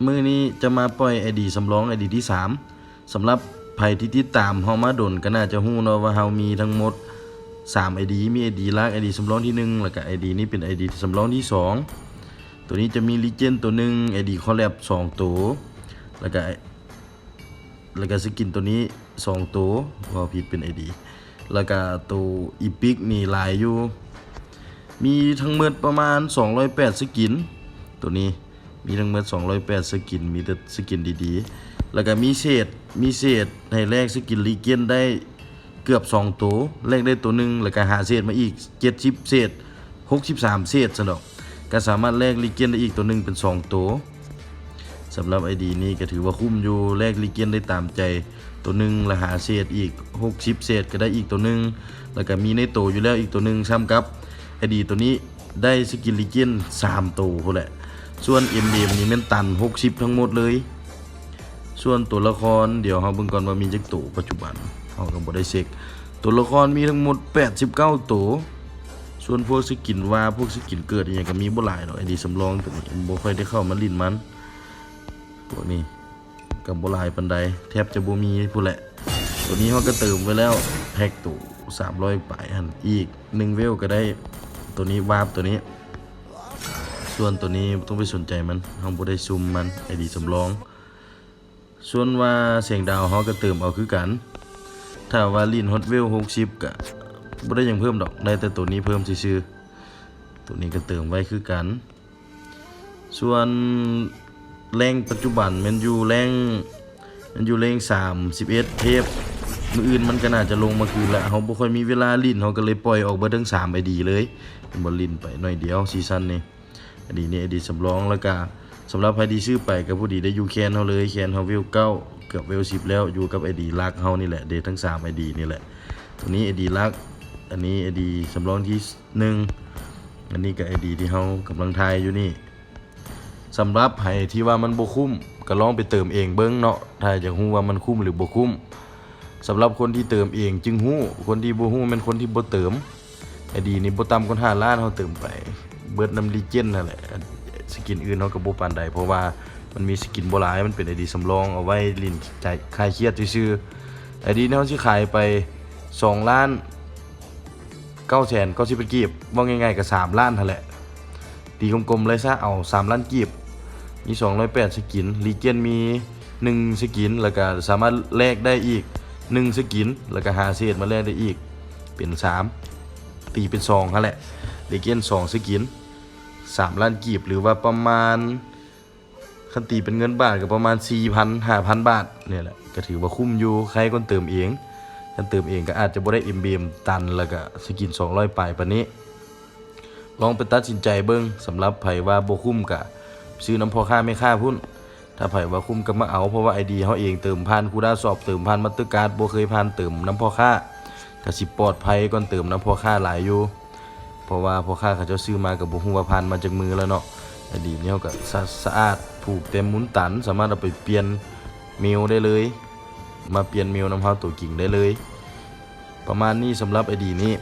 มื้อนี้จะมาปล่อย ID สำรอง ID ที่3สำหรับไผที่ติดตามเฮามาดนก็น่าจะฮู้เนาะว่าเฮามีทั้งหมด3 ID มี ID หลัก ID สำรองที่1แล้วก็ ID นี้เป็น ID สำรองที่2ตัวนี้จะมี Legend ตัวหนึ่ง ID Collab 2ตัวแล้วก็สกินตัวนี้2ตัวว่าผิดเป็น ID แล้วก็ตัว Epic นี่หลายอยู่มีทั้งหมดประมาณ208สกินตัวนี้มีทั้งหมด208สกินมีแต่สกินดีๆแล้วก็มีเศษให้แลกสกินลีเกียนได้เกือบ2ตัวแลกได้ตัวนึงแล้วก็หาเศษมาอีก70เศษ63เศษซะดอกก็สามารถแลกลีเกียนได้อีกตัวนึงเป็น2ตัวสำหรับ ID นี้ก็ถือว่าคุ้มอยู่แลกลีเกียนได้ตามใจตัวนึงแล้วหาเศษอีก60เศษก็ได้อีกตัวนึงแล้วก็มีในโตอยู่แล้วอีกตัวนึงซ้ำกับ ID ตัวนี้ได้สกินลีเกียน3ตัวพุ่นแหละส่วน MDM นี่แม่นตัน60ทั้งหมดเลยส่วนตัวละครเดี๋ยวเฮาเบิ่งก่อนว่ามีจักตัวปัจจุบันเฮาก็บ่ได้เช็คตัวละครมีทั้งหมด89ตัวส่วนพวกสกินว่าพวกสกินเกิดอีหยังก็มีบ่หลายดอก ID สำรองตัวนี้บ่ค่อยได้เข้ามาลิ้นมันพวกนี้ก็บ่หลายปานใดแทบจะบ่มีพุ่นแหละตัวนี้เฮาก็เติมไว้แล้วแพ็คตู้300ปลายหั่นอีก1เวลก็ได้ตัวนี้วาร์ปตัวนี้ส่วนตัวนี้ต้องไปสนใจมันเฮาบ่ได้ซุ่มมัน ID สำรองส่วนว่าเสียงดาวเฮาก็เติมเอาคือกันถ้าว่าลิ้นฮอตเวล60ก็บ่ได้หยังเพิ่มดอกได้แต่ตัวนี้เพิ่มซื่อๆตัวนี้ก็เติมไว้คือกันส่วนแรงปัจจุบันมันอยู่แรง31เทปมื้ออื่นมันก็น่าจะลงมาคืนละเฮาบ่ค่อยมีเวลาลิ้นเฮาก็เลยปล่อยออกเบิดทั้ง3 ID เลยบ่ลิ้นไปหน่อยเดียวซีซั่นนี้ID นี้ ID สำรองแล้วก็สำหรับใครที่ซื้อไปก็ผู้ดีได้อยู่แคนเฮาเลยแคนเฮาเวล9เกือบเวล10แล้วอยู่กับ ID ลักเฮานี่แหละเดทั้ง3 ID นี่แหละตัวนี้ ID ลักอันนี้ ID สำรองที่1อันนี้ก็ ID ที่เฮากำลังทายอยู่นี่สำหรับใครที่ว่ามันบ่คุ้มก็ลองไปเติมเองเบิ่งเนาะถ้าอยากฮู้ว่ามันคุ้มหรือบ่คุ้มสำหรับคนที่เติมเองจึงฮู้คนที่บ่ฮู้แม่นคนที่บ่เติม ID นี่บ่ต่ำกว่า5ล้านเฮาเติมไปเบิดนำลีเจนนั่นแหละสกินอื่นเฮาก็บ่ปานใดเพราะว่ามันมีสกินบ่หลายมันเป็น ID สำรองเอาไว้ลิ้นใจคลายเครียดซื่อๆ ID นี่เฮาสิขายไป2ล้าน9แสน90,000กีบว่าง่ายๆก็3ล้านนั่นแหละตีกลมๆเลยซะเอา3ล้านกีบมี208สกินลีเจนมี1สกินแล้วก็สามารถแลกได้อีก1สกินแล้วก็หาเศษมาแลกได้อีกเป็น3ตีเป็น2นั่นแหละลีเจน2สกิน3ล้านกีบหรือว่าประมาณคันตีเป็นเงินบาทก็ประมาณ 4,000-5,000 บาทเนี่ยแหละก็ถือว่าคุ้มอยู่ใครคนเติมเองคันเติมเองก็อาจจะบ่ได้ MBM ตันแล้วก็สกิน200ปลายปานนี้ลองไปตัดสินใจเบิ่งสำหรับไผว่าบ่คุ้มก็ซื้อน้ำพอค่าไม่ค่าพุ่นถ้าไผว่าคุ้มก็มาเอาเพราะว่า ID เฮาเองเติมผ่านคูดาสอบเติมผ่านมัตเตอร์การ์ดบ่เคยผ่านเติมน้ำพอค่าก็สิปลอดภัยก่อนเติมน้ำพอค่าหลายอยู่เพราะว่าพ่อค้าเขาเจ้าซื้อมากับบ่ฮู้ว่าผ่านมาจากมือแล้วเนาะอดีตนี้เฮาก็สะอาดผูกเต็มหมุนตันสามารถเอาไปเปลี่ยนเมลได้เลยมาเปลี่ยนเมลนำเฮาตัวจริงได้เลยประมาณนี้สำหรับอดีตนี้